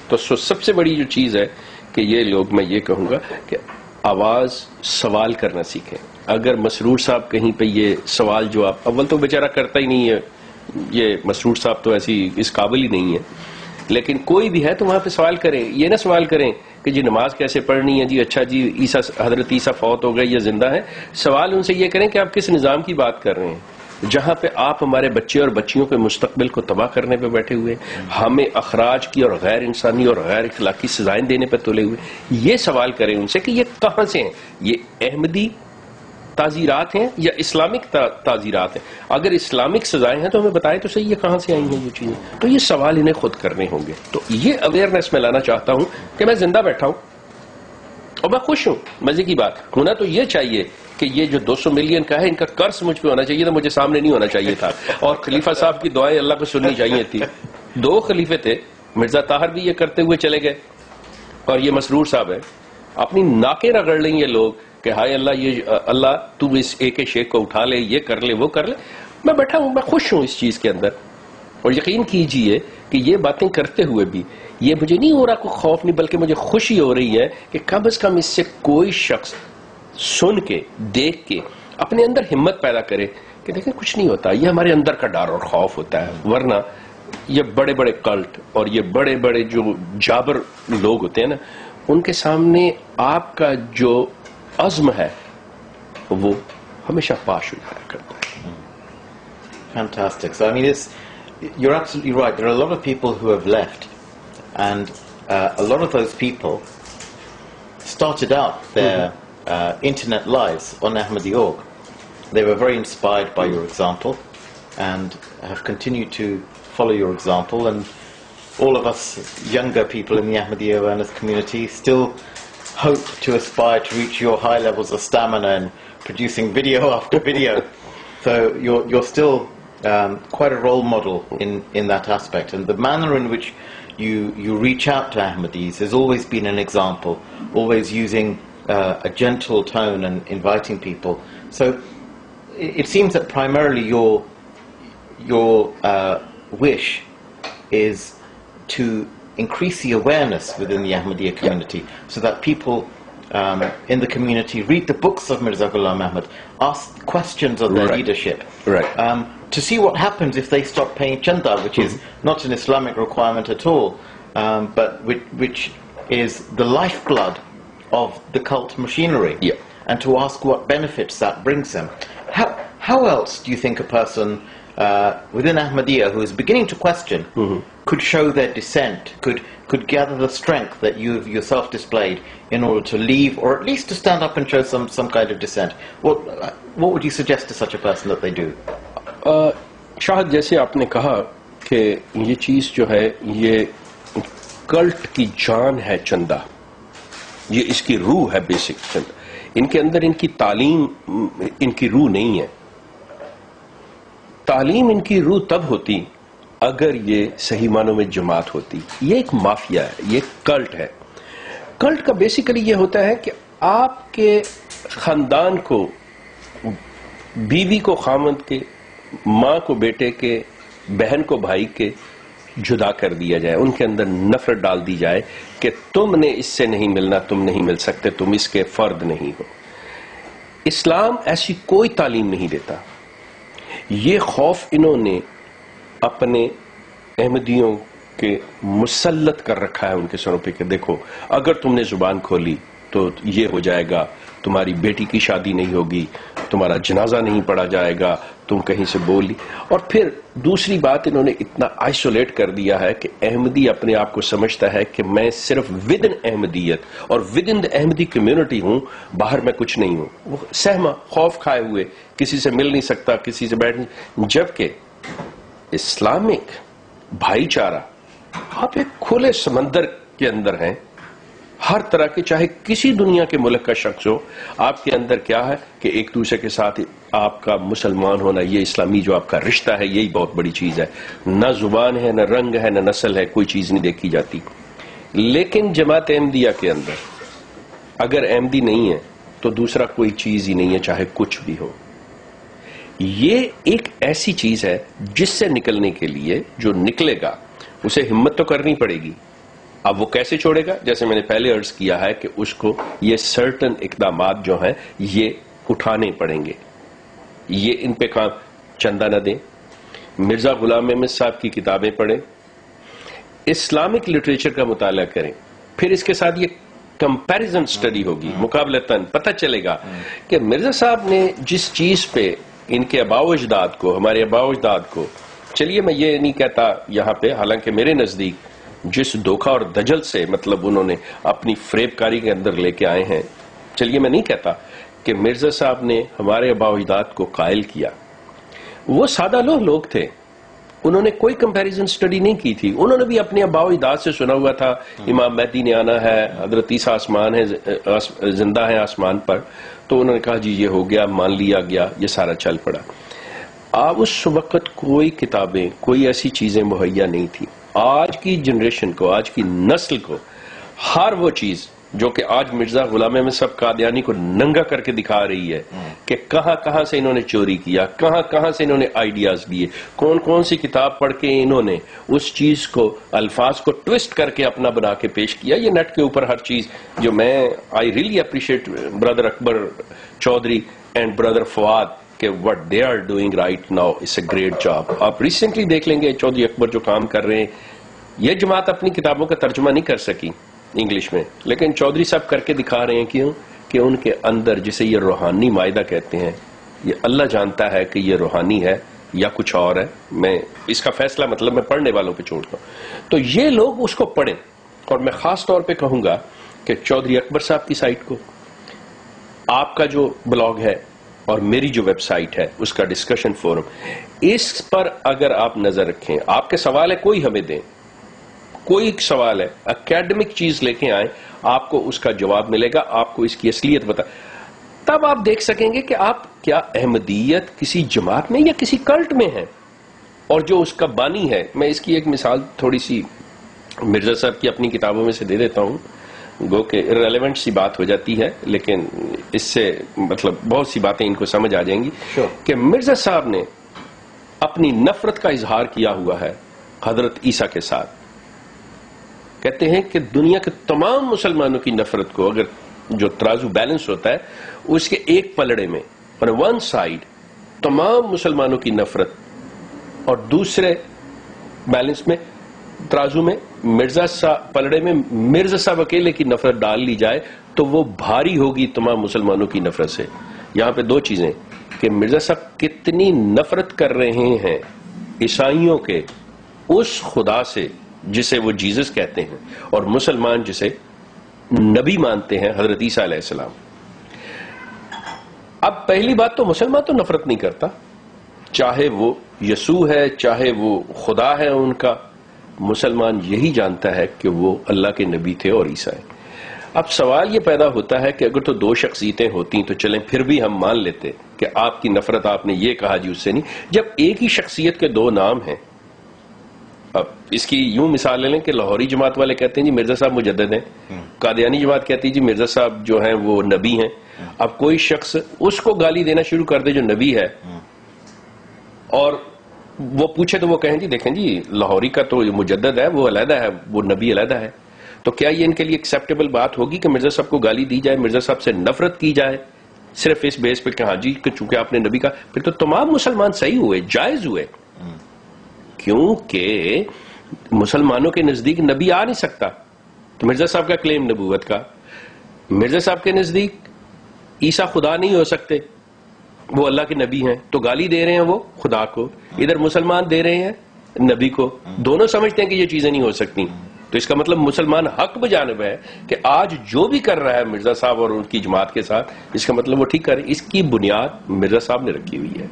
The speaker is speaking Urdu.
تو سب سے بڑی جو چیز ہے کہ یہ لوگ، میں یہ کہوں گا کہ آواز سوال کرنا سیکھیں. اگر مسرور صاحب کہیں پہ یہ سوال جواب، اول تو بیچارہ کرتا ہی نہیں ہے، یہ مسرور صاحب تو ایسی اس قابل ہی نہیں ہے، لیکن کوئی بھی ہے تو وہاں پہ سوال کریں. یہ نہ سوال کریں کہ جی نماز کیسے پڑھنی ہے، جی اچھا جی حضرت عیسیٰ فوت ہو گئے یا زندہ ہے. سوال ان سے یہ کریں کہ آپ کس نظام کی بات کر رہے ہیں جہاں پہ آپ ہمارے بچے اور بچیوں کے مستقبل کو تباہ کرنے پہ بیٹھے ہوئے، ہمیں اخراج کی اور غیر انسانی اور غیر اخلاقی سزائیں دینے پہ تلے ہوئے. یہ سوال کریں ان سے کہ یہ کہاں سے ہیں، یہ احمدی تعزیرات ہیں یا اسلامک تعزیرات ہیں. اگر اسلامک سزائیں ہیں تو ہمیں بتائیں تو صحیح یہ کہاں سے آئی ہیں یہ چیزیں. تو یہ سوال انہیں خود کرنے ہوں گے. تو یہ اویئرنیس میں لانا چاہتا ہوں کہ میں زندہ بیٹھا ہوں اور میں خوش ہوں. مزے کی بات ہونا تو یہ چاہیے کہ یہ جو 200 ملین کا ہے ان کا قرض مجھ پہ ہونا چاہیے تھا، مجھے سامنے نہیں ہونا چاہیے تھا. اور خلیفہ صاحب کی دعائیں اللہ کو سننی چاہیے تھی. 2 خلیفے تھے، مرزا طاہر بھی یہ کرتے ہوئے چلے گئے اور یہ مسرور صاحب ہے. اپنی ناکیں رگڑ لیں یہ لوگ کہ ہائے اللہ، یہ اللہ تو اس ایک شیخ کو اٹھا لے، یہ کر لے وہ کر لے. میں بیٹھا ہوں، میں خوش ہوں اس چیز کے اندر. اور یقین کیجئے کہ یہ باتیں کرتے ہوئے بھی یہ مجھے نہیں ہو رہا کوئی خوف نہیں، بلکہ مجھے خوشی ہو رہی ہے کہ کم از کم اس سے کوئی شخص سن کے دیکھ کے اپنے اندر ہمت پیدا کرے کہ دیکھیں کچھ نہیں ہوتا. یہ ہمارے اندر کا ڈر اور خوف ہوتا ہے، ورنہ یہ بڑے بڑے کلٹ اور یہ بڑے بڑے جو جابر لوگ ہوتے ہیں نا، ان کے سامنے آپ کا جو عزم ہے وہ ہمیشہ پاش ہو جایا کرتا ہے. Fantastic. So I mean, you're absolutely right. There are a lot of people who have left, and a lot of those people started out their internet lives on Ahmadi.org. They were very inspired by your example and have continued to follow your example, and all of us younger people in the Ahmadiyya awareness community still hope to aspire to reach your high levels of stamina in producing video after video. So you're still quite a role model in that aspect, and the manner in which you reach out to Ahmadis has always been an example, always using a gentle tone and inviting people. So it seems that primarily your wish is to increase the awareness within the Ahmadiyya community, so that people in the community read the books of Mirza Ghulam Ahmad, ask questions of their leadership, to see what happens if they stop paying chanda, which is not an Islamic requirement at all, but which is the lifeblood of the cult machinery, and to ask what benefits that brings them. How else do you think a person within Ahmadiyya who is beginning to question could show their dissent, could gather the strength that you've yourself displayed in order to leave, or at least to stand up and show some kind of dissent? What would you suggest to such a person that they do? شاہد، جیسے آپ نے کہا کہ یہ چیز جو ہے یہ کلٹ کی جان ہے چندہ، یہ اس کی روح ہے بیسک چندہ. ان کے اندر ان کی تعلیم ان کی روح نہیں ہے. تعلیم ان کی روح تب ہوتی اگر یہ صحیح معنوں میں جماعت ہوتی. یہ ایک مافیا ہے، یہ کلٹ ہے. کلٹ کا بیسیکلی یہ ہوتا ہے کہ آپ کے خاندان کو، بیوی کو خامند کے، ماں کو بیٹے کے، بہن کو بھائی کے جدا کر دیا جائے. ان کے اندر نفرت ڈال دی جائے کہ تم نے اس سے نہیں ملنا، تم نہیں مل سکتے، تم اس کے فرد نہیں ہو. اسلام ایسی کوئی تعلیم نہیں دیتا. یہ خوف انہوں نے اپنے احمدیوں کے مسلط کر رکھا ہے ان کے سروں پہ کہ دیکھو اگر تم نے زبان کھولی تو یہ ہو جائے گا، تمہاری بیٹی کی شادی نہیں ہوگی، تمہارا جنازہ نہیں پڑھا جائے گا، تم کہیں سے بول لی. اور پھر دوسری بات انہوں نے اتنا آئسولیٹ کر دیا ہے کہ احمدی اپنے آپ کو سمجھتا ہے کہ میں صرف ود ان احمدیت اور with in the Ahmadi community ہوں، باہر میں کچھ نہیں ہوں. وہ سہما خوف کھائے ہوئے کسی سے مل نہیں سکتا، کسی سے بیٹھ نہیں. جبکہ اسلامک بھائی چارہ، آپ ایک کھلے سمندر کے اندر ہیں، ہر طرح کے، چاہے کسی دنیا کے ملک کا شخص ہو، آپ کے اندر کیا ہے کہ ایک دوسرے کے ساتھ آپ کا مسلمان ہونا، یہ اسلامی جو آپ کا رشتہ ہے، یہی بہت بڑی چیز ہے. نہ زبان ہے، نہ رنگ ہے، نہ نسل ہے، کوئی چیز نہیں دیکھی جاتی. لیکن جماعت احمدیہ کے اندر اگر احمدی نہیں ہے تو دوسرا کوئی چیز ہی نہیں ہے، چاہے کچھ بھی ہو. یہ ایک ایسی چیز ہے جس سے نکلنے کے لیے جو نکلے گا اسے ہمت تو کرنی پڑے گی. اب وہ کیسے چھوڑے گا؟ جیسے میں نے پہلے عرض کیا ہے کہ اس کو یہ سرٹن اقدامات جو ہیں یہ اٹھانے پڑیں گے. یہ ان پہ کام چندہ نہ دیں، مرزا غلام احمد صاحب کی کتابیں پڑھیں، اسلامک لٹریچر کا مطالعہ کریں، پھر اس کے ساتھ یہ کمپیریزن سٹڈی ہوگی، مقابلتاً پتہ چلے گا کہ مرزا صاحب نے جس چیز پہ ان کے آباء و اجداد کو، ہمارے آباء و اجداد کو، چلیے میں یہ نہیں کہتا یہاں پہ، حالانکہ میرے نزدیک جس دھوکہ اور دجل سے مطلب انہوں نے اپنی فریب کاری کے اندر لے کے آئے ہیں، چلیے میں نہیں کہتا کہ مرزا صاحب نے ہمارے آباء و اجداد کو قائل کیا. وہ سادہ لوگ تھے، انہوں نے کوئی کمپیریزن سٹڈی نہیں کی تھی. انہوں نے بھی اپنے آباء و اجداد سے سنا ہوا تھا امام مہدی نے آنا ہے، حضرت عیسیٰ آسمان ہے، زندہ ہے آسمان پر، تو انہوں نے کہا جی یہ ہو گیا، مان لیا گیا، یہ سارا چل پڑا. اب اس وقت کوئی کتابیں، کوئی ایسی چیزیں مہیا نہیں تھی. آج کی جنریشن کو، آج کی نسل کو ہر وہ چیز جو کہ آج مرزا غلام احمد صاحب قادیانی کو ننگا کر کے دکھا رہی ہے کہ کہاں کہاں سے انہوں نے چوری کیا، کہاں کہاں سے انہوں نے آئیڈیاز دیے، کون کون سی کتاب پڑھ کے انہوں نے اس چیز کو، الفاظ کو ٹوسٹ کر کے اپنا بنا کے پیش کیا. یہ نیٹ کے اوپر ہر چیز جو میں I really appreciate brother Akbar Chaudhry and brother Fawad کہ what they are doing right now is a great job. آپ ریسنٹلی دیکھ لیں گے چودھری اکبر جو کام کر رہے ہیں. یہ جماعت اپنی کتابوں کا ترجمہ نہیں کر سکی انگلش میں، لیکن چودھری صاحب کر کے دکھا رہے ہیں. کیوں؟ کہ ان کے اندر جسے یہ روحانی معاہدہ کہتے ہیں، یہ اللہ جانتا ہے کہ یہ روحانی ہے یا کچھ اور ہے. میں اس کا فیصلہ مطلب میں پڑھنے والوں پہ چھوڑتا ہوں. تو یہ لوگ اس کو پڑھیں، اور میں خاص طور پہ کہوں گا کہ چودھری اکبر صاحب کی سائٹ کو، آپ کا جو بلاگ ہے اور میری جو ویب سائٹ ہے اس کا ڈسکشن فورم، اس پر اگر آپ نظر رکھیں، آپ کے سوال ہے کوئی ہمیں دیں، کوئی سوال ہے اکیڈمک چیز لے کے آئیں، آپ کو اس کا جواب ملے گا، آپ کو اس کی اصلیت بتا، تب آپ دیکھ سکیں گے کہ آپ کیا احمدیت کسی جماعت میں یا کسی کلٹ میں ہے، اور جو اس کا بانی ہے. میں اس کی ایک مثال تھوڑی سی مرزا صاحب کی اپنی کتابوں میں سے دے دیتا ہوں، گو کہ ریلیونٹ سی بات ہو جاتی ہے، لیکن اس سے مطلب بہت سی باتیں ان کو سمجھ آ جائیں گی. کہ مرزا صاحب نے اپنی نفرت کا اظہار کیا ہوا ہے حضرت عیسیٰ کے ساتھ. کہتے ہیں کہ دنیا کے تمام مسلمانوں کی نفرت کو، اگر جو ترازو بیلنس ہوتا ہے اس کے ایک پلڑے میں، اور ون سائیڈ تمام مسلمانوں کی نفرت، اور دوسرے بیلنس میں ترازو میں مرزا صاحب، پلڑے میں مرزا صاحب اکیلے کی نفرت ڈال لی جائے تو وہ بھاری ہوگی تمام مسلمانوں کی نفرت سے. یہاں پہ دو چیزیں کہ مرزا صاحب کتنی نفرت کر رہے ہیں عیسائیوں کے اس خدا سے جسے وہ جیزس کہتے ہیں، اور مسلمان جسے نبی مانتے ہیں حضرت عیسیٰ علیہ السلام. اب پہلی بات تو مسلمان تو نفرت نہیں کرتا، چاہے وہ یسوع ہے چاہے وہ خدا ہے ان کا، مسلمان یہی جانتا ہے کہ وہ اللہ کے نبی تھے اور عیسیٰ ہے. اب سوال یہ پیدا ہوتا ہے کہ اگر تو دو شخصیتیں ہوتی تو چلیں پھر بھی ہم مان لیتے کہ آپ کی نفرت، آپ نے یہ کہا جی اس سے نہیں. جب ایک ہی شخصیت کے دو نام ہیں، اب اس کی یوں مثال لے لیں کہ لاہوری جماعت والے کہتے ہیں جی مرزا صاحب مجدد ہیں، قادیانی جماعت کہتی ہے جی مرزا صاحب جو ہیں وہ نبی ہیں. اب کوئی شخص اس کو گالی دینا شروع کر دے جو نبی ہے، اور وہ پوچھے تو وہ کہیں جی دیکھیں جی لاہوری کا تو مجدد ہے، وہ علیحدہ ہے، وہ نبی علیحدہ ہے. تو کیا یہ ان کے لیے ایکسیپٹیبل بات ہوگی کہ مرزا صاحب کو گالی دی جائے، مرزا صاحب سے نفرت کی جائے صرف اس بیس پہ کہ ہاں جی کہ چونکہ آپ نے نبی کا؟ پھر تو تمام مسلمان صحیح ہوئے، جائز ہوئے، کیونکہ مسلمانوں کے نزدیک نبی آ نہیں سکتا. تو مرزا صاحب کا کلیم نبوت کا، مرزا صاحب کے نزدیک عیسیٰ خدا نہیں ہو سکتے، وہ اللہ کے نبی ہیں، تو گالی دے رہے ہیں وہ خدا کو، ادھر مسلمان دے رہے ہیں نبی کو. دونوں سمجھتے ہیں کہ یہ چیزیں نہیں ہو سکتی. تو اس کا مطلب مسلمان حق بجانب ہے کہ آج جو بھی کر رہا ہے مرزا صاحب اور ان کی جماعت کے ساتھ، اس کا مطلب وہ ٹھیک کر رہے. اس کی بنیاد مرزا صاحب نے رکھی ہوئی ہے.